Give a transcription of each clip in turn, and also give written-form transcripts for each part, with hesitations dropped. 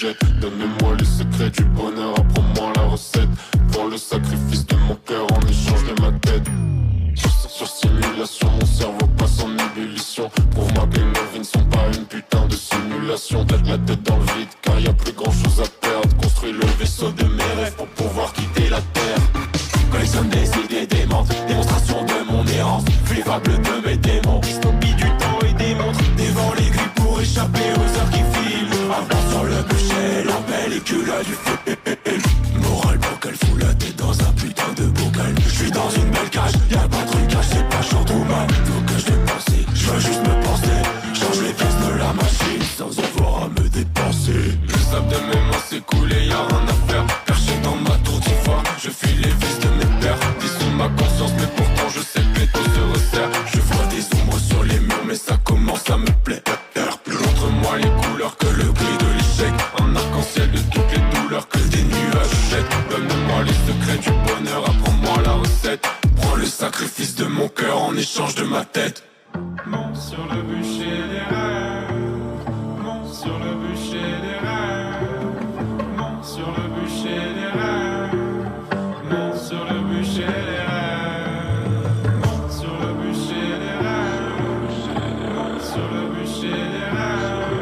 jette. Donne-moi les secrets du bonheur, apprends-moi la recette. Pour le sacrifice de mon cœur en échange de ma tête. Sur simulation, mon cerveau passe en ébullition. Pour moi que nos vies ne sont pas une putain de simulation. Tête la tête dans le vide car y a plus grand chose à perdre. Construis le vaisseau de mes rêves pour pouvoir quitter la terre. Collectionne des idées démentes, démonstration de mon errance. Vivable de mes démons, dystopie du temps et des montres. Devant les grilles pour échapper aux heures qui filent. Avant sur le bûcher, la pellicule du feu. Morale pour qu'elle fout la tête dans un putain de bocal. Je suis dans une belle cage, y'a pas de trucage, c'est pas short ou mal. Faut que je dépense, je veux juste me penser. Change les pièces de la machine sans avoir à me dépenser. Le sable de mes mains s'est coulé, y'a rien à faire. Perché dans ma tour d'ivoire, je fuis les vices de mes pères. Dissous ma conscience, mais pourtant je sais que les taux se resserrent. Je vois des ombres sur les murs, mais ça commence à me plaire. Montre-moi les couleurs que le gris de l'échec. Un arc-en-ciel de toutes les douleurs que des nuages jettent. Donne-moi les secrets du bonheur, apprends-moi la recette. Prends le sacrifice de mon cœur en échange de ma tête. Monte sur le bûcher des rêves. Monte sur le bûcher des rêves. Monte sur le bûcher des rêves. Monte sur le bûcher des rêves. Monte sur le bûcher des rêves. Monte sur le bûcher des rêves.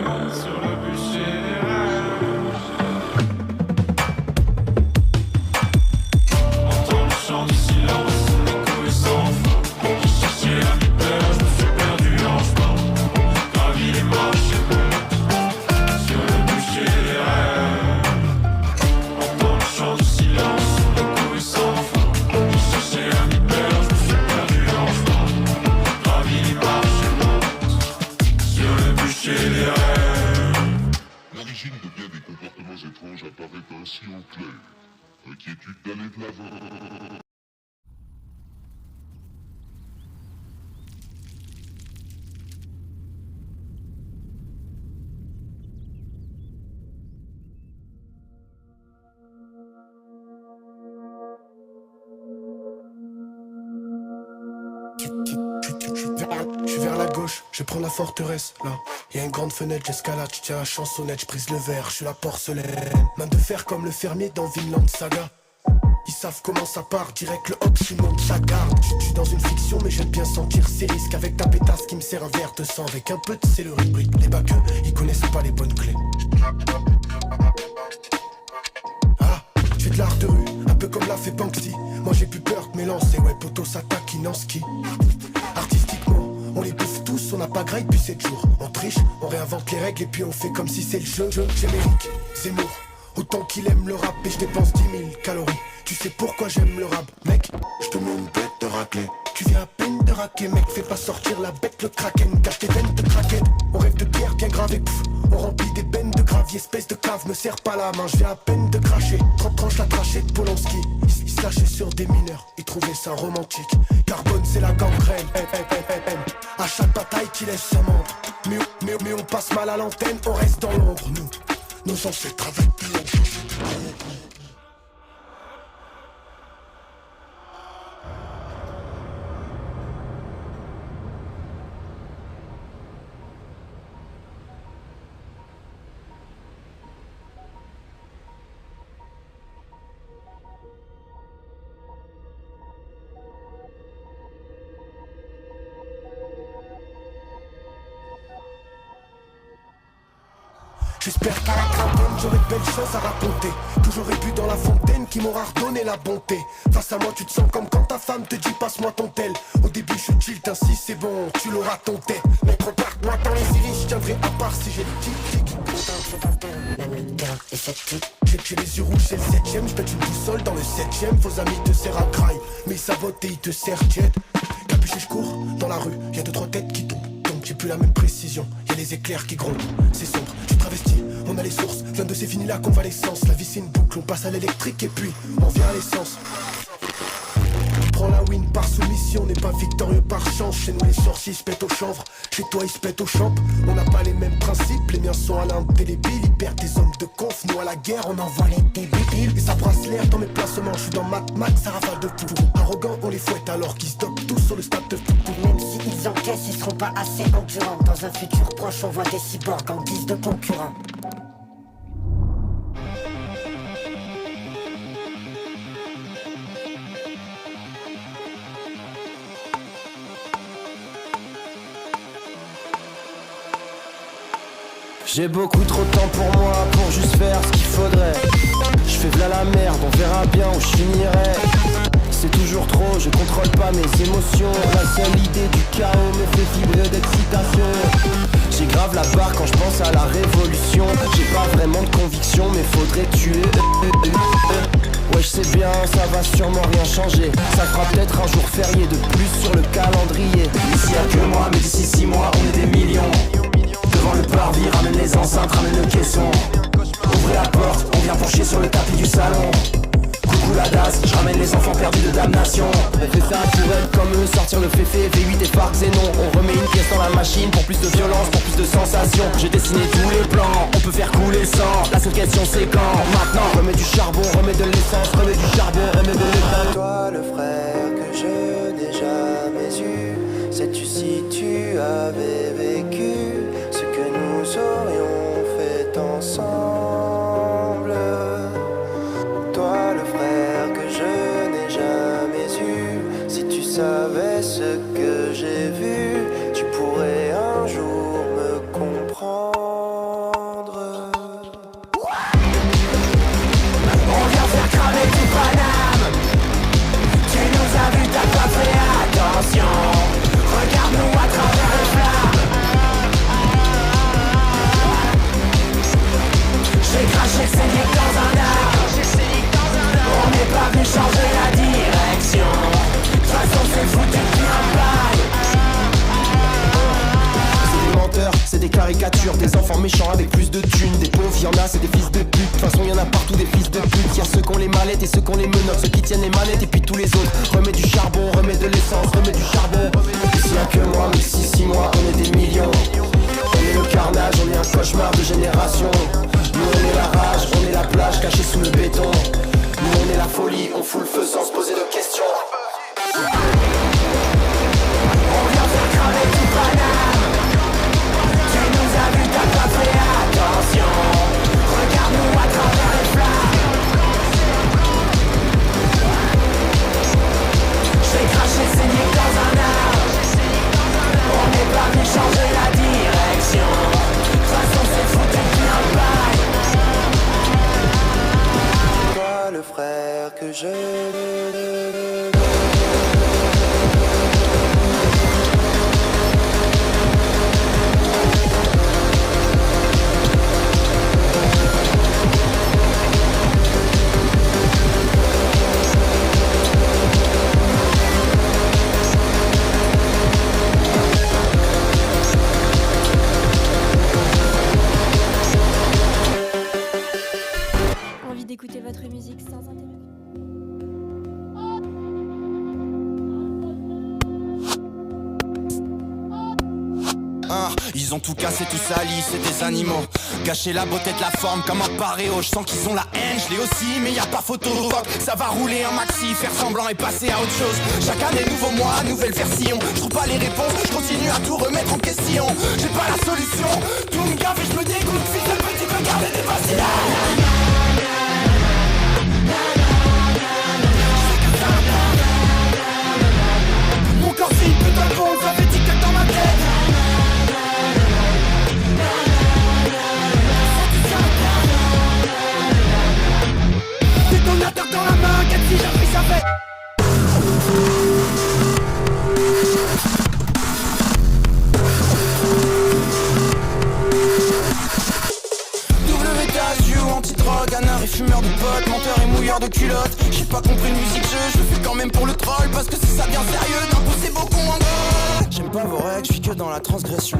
Monte sur le bûcher des rêves. Entends le chant du silence, son écho est sans fin. J'ai cherché la peur, je me suis perdu en chemin. Gravi les marches et monte sur le bûcher des rêves. Entends le chant du silence, son écho est sans fin. J'ai cherché la peur, je me suis perdu en chemin. Gravi les marches et monte sur le bûcher des rêves. L'origine de bien des comportements étranges apparaît ainsi en clair. Inquiétude d'aller de l'avant. Je suis vers la gauche, je prends la forteresse, là. Y'a une grande fenêtre, j'escalade, je tiens la chansonnette, je brise le verre, je suis la porcelaine. Main de fer comme le fermier dans Vinland Saga. Ils savent comment ça part, direct le hop, je monte sa garde. Je suis dans une fiction mais j'aime bien sentir ces risques. Avec ta pétasse qui me sert un verre de sang. Avec un peu de céleri brille. Les bagueux, ils connaissent pas les bonnes clés. Ah, je fais de l'art de rue, un peu comme l'a fait Banksy. Moi j'ai plus peur de m'élancer, ouais poto s'attaque, il en ski. Artistiquement, on les bouffe tous, on n'a pas graille depuis 7 jours. On triche, on réinvente les règles et puis on fait comme si c'est le jeu. Générique, Zemmour, autant qu'il aime le rap et je dépense 10 000 calories. Tu sais pourquoi j'aime le rap, mec? Je te mets une bête de raclée. Tu viens à peine de raquer, mec, fais pas sortir la bête, le kraken. Cache tes veines de craquette, on rêve de pierre bien gravée, pff. On remplit des bennes de gravier, espèce de cave, me serre pas la main, je viens à peine de cracher. 30 tranches la trachée de Polanski. Il se lâchait sur des mineurs, il trouvait ça romantique. Carbone c'est la gangrène, à chaque bataille qui laisse sa membre. Mais on passe mal à l'antenne, on reste dans l'ombre. Nous, nos ancêtres avec plus longtemps. J'espère qu'à la trentaine j'aurai de belles choses à raconter. Toujours bu dans la fontaine qui m'aura redonné la bonté. Face à moi tu te sens comme quand ta femme te dit passe-moi ton tel. Au début je chill, ainsi c'est bon, tu l'auras ton tête. Mais regarde-moi dans les iris, je tiendrai à part si j'ai le tic-tic. Même le terrain est sceptique. J'ai les yeux rouges, c'est le 7ème. Je pète une boussole dans le 7ème. Vos amis te serrent à graille, mais ils sabotent et ils te serrent jet. Capuché je cours dans la rue, y'a 2-3 têtes qui tombent. J'ai plus la même précision, y'a les éclairs qui grondent. C'est sombre, je suis travesti, on a les sources. Viens de c'est fini la convalescence. La vie c'est une boucle, on passe à l'électrique et puis on vient à l'essence. Prends la win par soumission, on n'est pas victorieux par chance. Chez nous les sorciers se pètent au chanvre, chez toi ils se pètent au champ. On n'a pas les mêmes principes, les miens sont à l'indélébile. Ils perdent des hommes de conf, nous à la guerre on envoie les débiles. Et ça brasse l'air dans mes placements, je suis dans Mad Max, ça rafale de fou. Arrogants on les fouette alors qu'ils stockent tous sur le stade de fou. Même s'ils encaissent, ils seront pas assez endurants. Dans un futur proche, on voit des cyborgs en guise de concurrents. J'ai beaucoup trop de temps pour moi, pour juste faire ce qu'il faudrait. Je fais v'là la merde, on verra bien où je finirai. C'est toujours trop, je contrôle pas mes émotions. La seule idée du chaos me fait vibrer d'excitation. J'ai grave la barre quand je pense à la révolution. J'ai pas vraiment de conviction mais faudrait tuer. Ouais je sais bien, ça va sûrement rien changer. Ça fera peut-être un jour férié de plus sur le calendrier. Ici y'a que moi, mais d'ici 6 mois on est des millions. Devant le parvis, ramène les enceintes, ramène le caisson. Ouvrez la porte, on vient pour chier sur le tapis du salon. Coucou la DAS, je ramène les enfants perdus de damnation. On fait ça pour être comme eux, sortir le féfé, V8 et Farc Xénon. On remet une pièce dans la machine pour plus de violence, pour plus de sensations. J'ai dessiné tous les plans, on peut faire couler le sang. La seule question c'est quand, maintenant. Remets du charbon, remets de l'essence, remets du charbon, remets de l'essence. Toi le frère que je n'ai jamais eu, sais-tu si tu avais vécu ce que nous aurions fait ensemble? Toi le frère que je n'ai jamais eu, si tu savais ce que j'ai vu, tu pourrais un jour me comprendre. On vient faire cramer du Paname. Tu nous as vu, t'as pas fait attention. Regarde-nous à travers les flammes. J'ai craché, saigné dans un arbre. On n'est pas venu changer la direction. De toute façon c'est foutu depuis un bail. C'est des menteurs, c'est des caricatures, des enfants méchants avec plus de thunes. Des pauvres, y'en a, c'est des fils de pute. De toute façon y'en a partout des fils de pute. Y'a ceux qui ont les mallettes et ceux qui ont les menottes, ceux qui tiennent les manettes et puis tous les autres. Remets du charbon, remets de l'essence, remets du charbon. Ici y'a que moi, mais si 6 mois on est des millions. On est le carnage, on est un cauchemar de génération. Nous on est la rage, on est la plage cachée sous le béton. Nous on est la folie, on fout le feu sans se poser de questions. On vient faire cramer du Paname. Tu nous as vu, t'as pas fait attention. Regarde-nous à travers les flammes. J'ai craché, saigné dans un arbre. On n'est pas venu changer la direction. De toute façon c'est foutu depuis un bail. Toi le frère que je... Envie d'écouter votre musique sans interruption. Ils ont tout cassé, tout sali, c'est des animaux. Gâcher la beauté de la forme comme un paréo. Je sens qu'ils ont la haine, je l'ai aussi, mais y a pas photo. Ça va rouler un maxi, faire semblant et passer à autre chose. Chaque année, nouveau mois, nouvelle version. Je trouve pas les réponses, je continue à tout remettre en question. J'ai pas la solution, tout me gaffe et je me dégoûte. Fils de petit peu garder des vacillants. Mon corps c'est une putain de bombe, ça fait tic-tac dans ma tête. Détonateur dans la main, quel si j'ai pris ça fait. Anti-drogue, anard et fumeur de potes, menteur et mouilleur de culottes. J'ai pas compris le musique jeu, je le fais quand même pour le troll. Parce que si ça devient sérieux, d'imposer beaucoup en gros. J'aime pas vos règles, je suis que dans la transgression.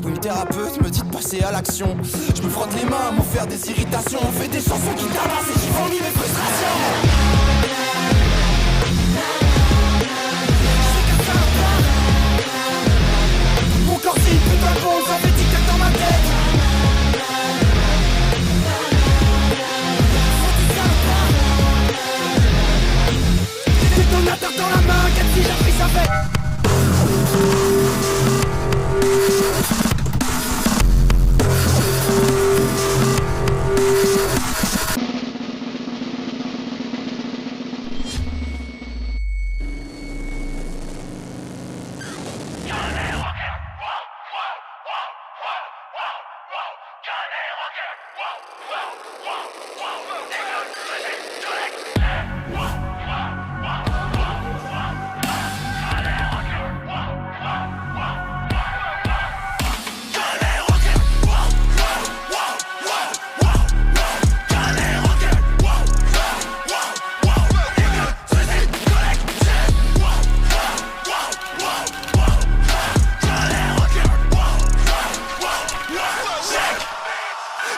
Où une thérapeute me dit de passer à l'action. Je me frotte les mains à m'en faire des irritations. On fait des chansons qui tabassent et j'y vomis mes frustrations. Mon corps c'est une putain de bombe, ça fait tic-tac dans ma tête. Détonateur dans la main, quel si j'ai pris ça fait.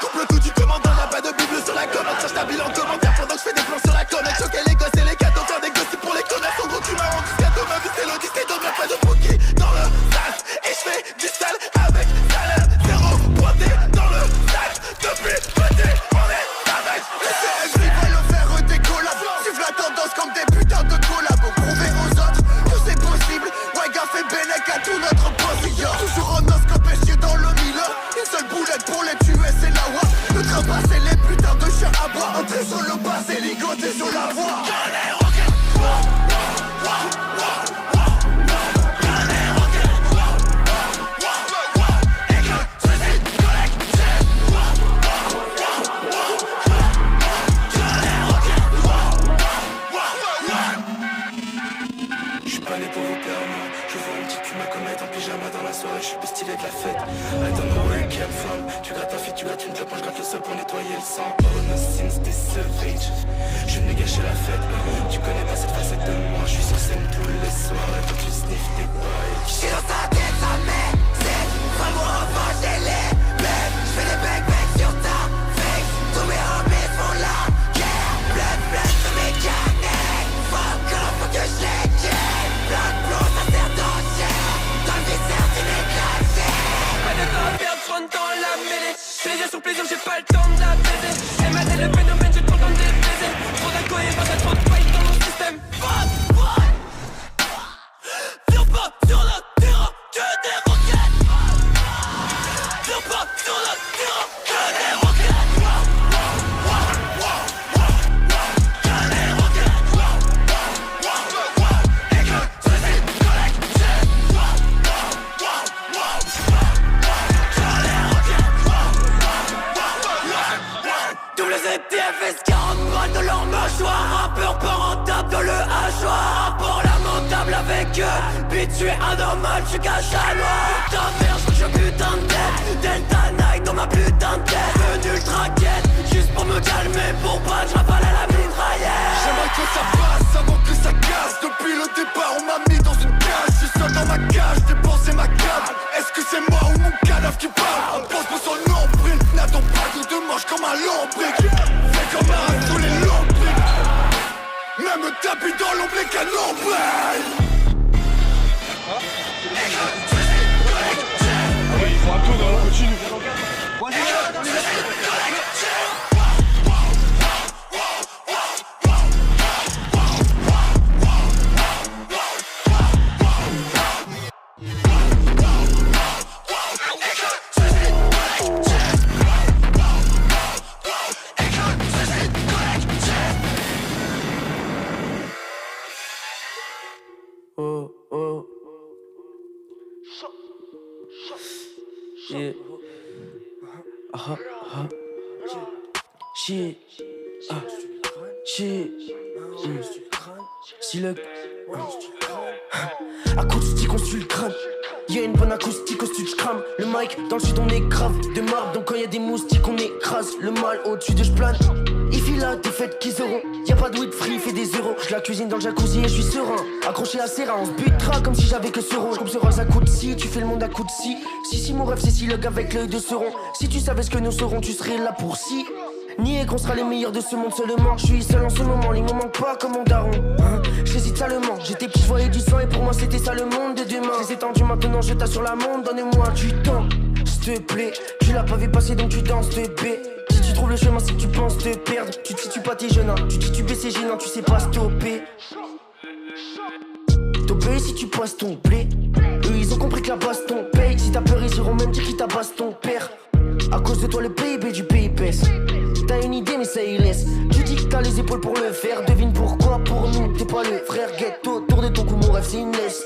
Couple tout du commandant, y'a pas de bible sur la commande. Cherche ta bille en commentaire pendant que je fais des plans sur la comète. Choquer les gosses et les cadeaux, faire des gosses pour les connasses. En gros tu m'as rendu cadeau, ma vie c'est l'odyssée. Donc y'a pas de bouquet dans le sac. Et je fais du sale avec salaire. Zéro pointé dans le sac. Depuis petit on est avec. Les CSI veulent faire des collabs. Suivent la tendance comme des putains de collabs. Prouver aux autres que c'est possible. Ouais gars fait Bennec à tout notre postillon. Toujours en os empêché dans le mille. Une seule boulette pour les tuer c'est la wa. Le train passe et les putains de chiens à bois. Entrer sur le bas et ligoter sur la voie. Pas né pour vous perdre, je vois un petit cul me commettre en pyjama dans la soirée, je suis plus stylé de la fête. I don't know where you came from. Tu grattes un fit, tu grattes une clope, moi je gratte le sol pour nettoyer le sang. Oh no since this savage. Je venais gâcher la fête. Tu connais pas cette facette de moi, je suis sur scène tous les soirs et toi tu sniffes tes bails. J'suis dans sa tête, sa mère, c'est vraiment revanche des laits. J'fais des becs sur ta face. Tous mes homies font la guerre. Blood sur mes carnets. Fuck off, faut que j'les tue. Blood flow, sacerdotiel. Dans le viscère, tu m'es classé. Pas de temps à perdre, je rentre dans la mêlée. J'ai les yeux sur plaisir, j'ai pas le temps de la baiser. Elle m'a dit le phénomène, j'ai trop le temps de les baiser. Trop d'incohérence, y'a trop de failles dans mon système. Fuck, what? Viens pas sur le terrain, que des roquettes. Viens pas sur le terrain, que des roquettes. WZTFS 40 balles dans leur mâchoire. Rappeur pas rentable dans le hachoir. Rapport lamentable avec eux. Bitch tu es anormal, tu caches la loi. Ta mère je suis putain de tête. Delta Night dans ma putain de tête. Venu le traquette, juste pour me calmer. Pour pas que je rafale à la mitraillette. J'aimerais que ça passe avant que ça casse. Depuis le départ on m'a mis dans une cage. Je suis seul dans ma cage, dépensé ma cave. Est-ce que c'est moi ou mon cadavre qui parle? On pense pour son nombril. N'attends pas qu'on te mange comme un lombric. Fais comme un sous les lombrics. Même tapis dans l'ombric à nombril. Il faut un tour dans la continue. Oh, oh. Yeah. Shit. Shit. Si le acoustique on suit le crâne. Y'a une bonne acoustique au sud, j'crame le mic. Dans le sud on est grave de marbre. Donc quand y'a des moustiques on écrase le mal au-dessus de j'plane. Il file là des fêtes qu'ils auront. Y'a pas de weed free, fait des euros. J'la cuisine dans le jacuzzi et j'suis serein. Accroché à serra, on se butera comme si j'avais que ce rôle. J'coupe ce rose à coup de scie, tu fais le monde à coup de scie. Si mon rêve c'est si le gars avec l'œil de Sauron. Si tu savais ce que nous serons, tu serais là pour si. Nier qu'on sera les meilleurs de ce monde seulement. Je suis seul en ce moment, il me manque pas comme mon daron hein. J'hésite salement, j'étais petit, je voyais du sang. Et pour moi c'était ça le monde de demain. Je les ai tendus, maintenant je t'assure la monde. Donne-moi du temps, s'il te plaît. Tu l'as pas vu passer donc tu danses te baie. Si tu trouves le chemin, c'est que tu penses te perdre. Tu te situes pas tes jeunes, hein. Tu te situes c'est gênant, tu sais pas stopper. Stopper si tu passes ton blé. Eux ils ont compris que la baston paye. Si t'as peur ils iront même dire qu'ils tabassent ton père. À cause de toi le PIB du pays baisse. T'as une idée mais ça y laisse. Tu dis que t'as les épaules pour le faire. Devine pourquoi pour nous t'es pas le frère ghetto. Autour de ton cou mon rêve c'est une laisse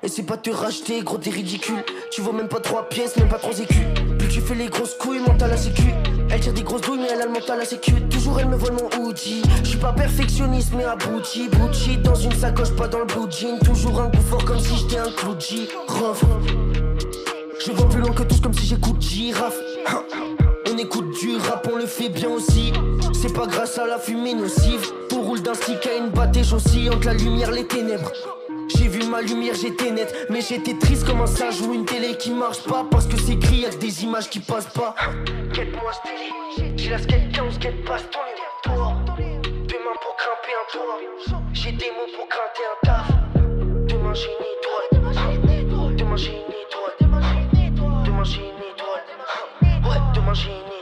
Et c'est pas te racheter gros t'es ridicule. Tu vaux même pas 3 pièces, même pas 3 écus. Plus J'ai fait les grosses couilles, mental à sécu. Elle tire des grosses douilles mais elle a le mental à sécu. Toujours elle me vole mon Uji. J'suis pas perfectionniste mais abouti. Bouchi dans une sacoche, pas dans le blue jean. Toujours un coup fort comme si j'étais un clou G. Je vois plus loin que tous comme si j'écoute girafe. On écoute du rap, on le fait bien aussi. C'est pas grâce à la fumée nocive. Pour roule d'un stick à une battèche aussi. Entre la lumière, les ténèbres. J'ai vu ma lumière, j'étais net. Mais j'étais triste comme un sage ou une télé qui marche pas. Parce que c'est gris, y'a que des images qui passent pas. Quête-moi stylé. J'ai la skate 15, quête passe ton tour. Deux mains pour grimper un toit. J'ai des mots pour gratter un taf. Demain j'ai une étoile. Demain j'ai une étoile. Demain j'ai une étoile. Ouais, demain j'ai une étoile.